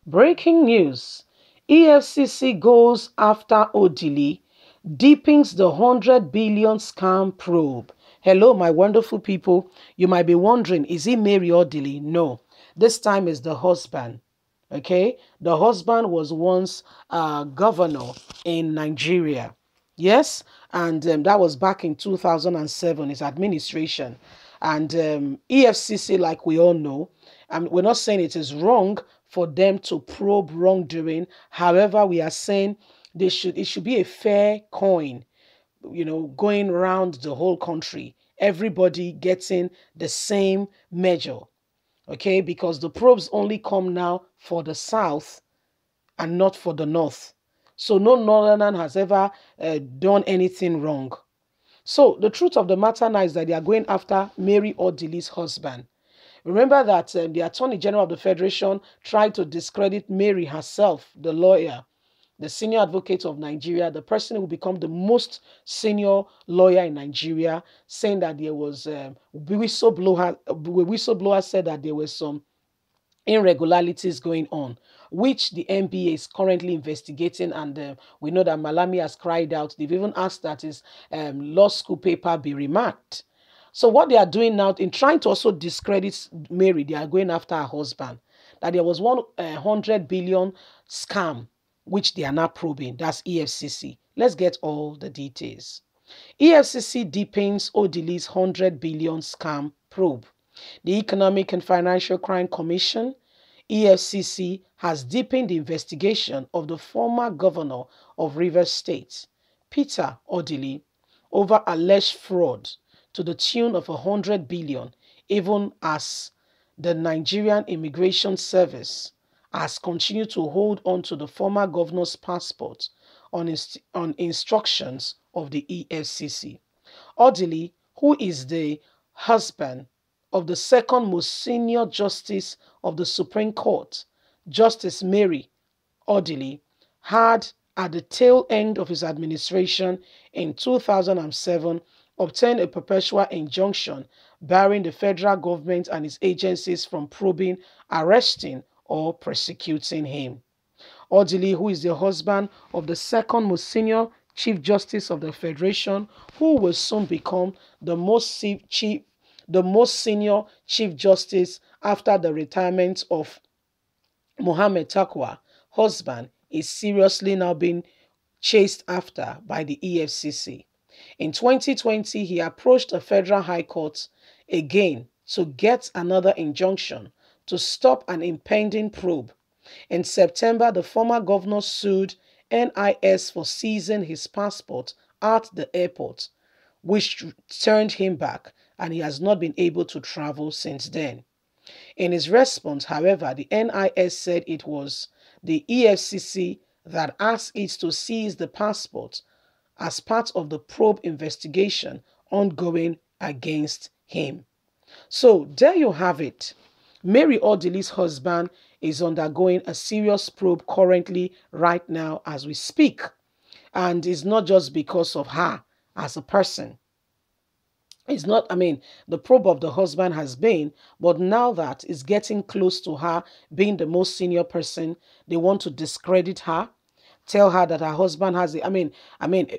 Breaking news. EFCC goes after Odili, deepens the 100 billion scam probe. Hello, my wonderful people. You might be wondering, is it Mary Odili? No, this time is the husband. Okay, the husband was once governor in Nigeria. Yes, and that was back in 2007, his administration. And EFCC, like we all know, we're not saying it is wrong for them to probe wrongdoing. However, we are saying it should be a fair coin, going around the whole country. Everybody getting the same measure, okay? Because the probes only come now for the South and not for the North. So no Northerner has ever done anything wrong. So the truth of the matter now is that they are going after Mary Odili's husband. Remember that the Attorney General of the Federation tried to discredit Mary herself, the lawyer, the senior advocate of Nigeria, the person who will become the most senior lawyer in Nigeria, saying that there was whistleblower said that there were some irregularities going on, which the NBA is currently investigating. And we know that Malami has cried out. They've even asked that his law school paper be remarked. So what they are doing now, in trying to also discredit Mary, they are going after her husband. That there was 100 billion scam, which they are now probing. That's EFCC. Let's get all the details. EFCC deepens Odili's 100 billion scam probe. The Economic and Financial Crime Commission, EFCC, has deepened the investigation of the former governor of Rivers State, Peter Odili, over alleged fraud to the tune of 100 billion, even as the Nigerian Immigration Service has continued to hold on to the former governor's passport on instructions of the EFCC. Odili, who is the husband of the second most senior justice of the Supreme Court, Justice Mary Odili, had at the tail end of his administration in 2007 obtained a perpetual injunction barring the federal government and its agencies from probing, arresting, or prosecuting him. Odili, who is the husband of the second most senior Chief Justice of the Federation, who will soon become the most senior Chief Justice after the retirement of Mohammed Takwa, husband, is seriously now being chased after by the EFCC. In 2020, he approached the Federal High Court again to get another injunction to stop an impending probe. In September, the former governor sued NIS for seizing his passport at the airport, which turned him back, and he has not been able to travel since then. In his response, however, the NIS said it was the EFCC that asked it to seize the passport as part of the probe investigation ongoing against him. So there you have it. Mary Odili's husband is undergoing a serious probe currently right now as we speak. And it's not just because of her as a person. It's not, the probe of the husband has been, but now that it's getting close to her being the most senior person, they want to discredit her, tell her that her husband has it.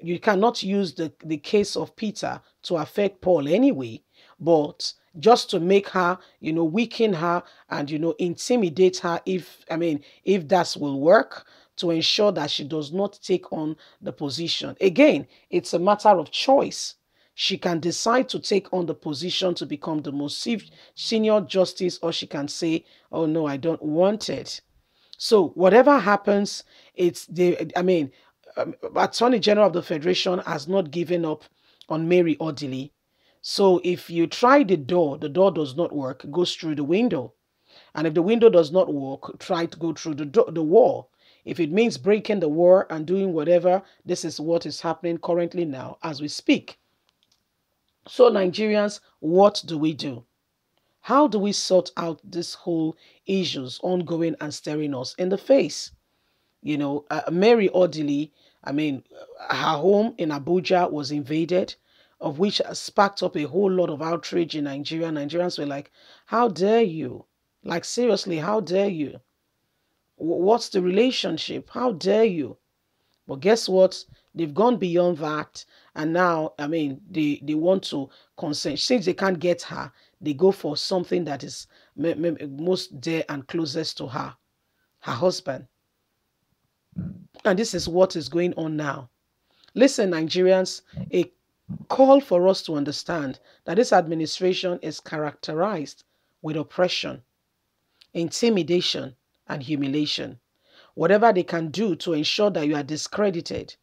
You cannot use the case of Peter to affect Paul anyway, but just to make her, weaken her and, intimidate her if that will work, to ensure that she does not take on the position. Again, it's a matter of choice. She can decide to take on the position to become the most senior justice, or she can say, oh no, I don't want it. So whatever happens, Attorney General of the Federation has not given up on Mary Odili. So if you try the door does not work, it goes through the window. And if the window does not work, try to go through the wall. If it means breaking the wall and doing whatever, this is what is happening currently now as we speak. So Nigerians, what do we do? How do we sort out this whole issues ongoing and staring us in the face? Mary Odili, her home in Abuja was invaded, of which sparked up a whole lot of outrage in Nigeria. Nigerians were like, how dare you? Like, seriously, how dare you? What's the relationship? How dare you? But guess what? They've gone beyond that. And now, I mean, they want to consent. Since they can't get her, they go for something that is most dear and closest to her, her husband. And this is what is going on now. Listen, Nigerians, a call for us to understand that this administration is characterized with oppression, intimidation, and humiliation. Whatever they can do to ensure that you are discredited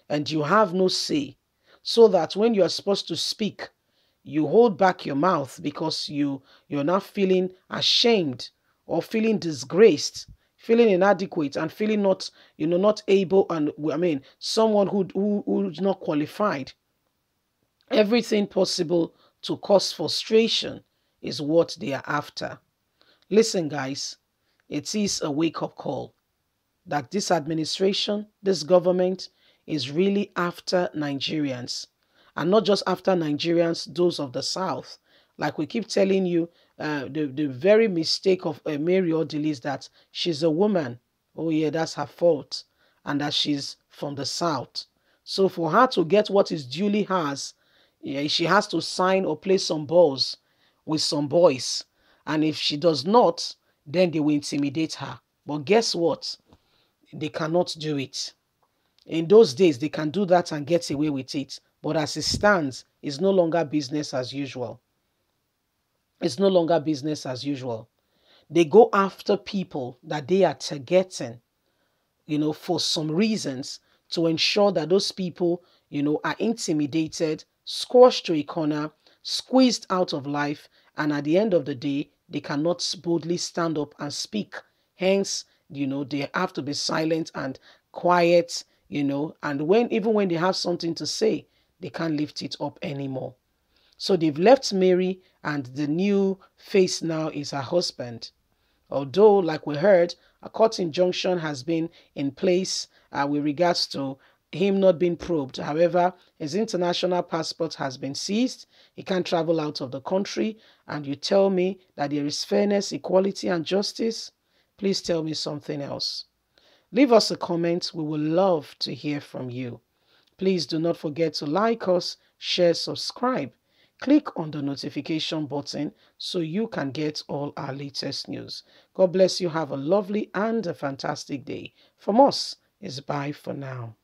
and you have no say, so that when you are supposed to speak, you hold back your mouth because you're not feeling ashamed or feeling disgraced, feeling inadequate, and feeling not not able, and I mean someone who's not qualified. Everything possible to cause frustration is what they are after. Listen, guys, it is a wake-up call that this administration, this government is really after Nigerians. And not just after Nigerians, those of the South. Like we keep telling you, the very mistake of Mary Odili'S that she's a woman. Oh yeah, that's her fault. And that she's from the South. So for her to get what is duly hers, yeah, she has to sign or play some balls with some boys. And if she does not, then they will intimidate her. But guess what? They cannot do it. In those days, they can do that and get away with it. But as it stands, it's no longer business as usual. It's no longer business as usual. They go after people that they are targeting, for some reasons to ensure that those people, are intimidated, squashed to a corner, squeezed out of life, and at the end of the day, they cannot boldly stand up and speak. Hence, they have to be silent and quiet, and even when they have something to say, they can't lift it up anymore. So they've left Mary, and the new face now is her husband. Although, like we heard, a court injunction has been in place with regards to him not being probed. However, his international passport has been seized. He can't travel out of the country. And you tell me that there is fairness, equality, and justice? Please tell me something else. Leave us a comment. We would love to hear from you. Please do not forget to like us, share, subscribe. Click on the notification button so you can get all our latest news. God bless you. Have a lovely and a fantastic day. From us, is bye for now.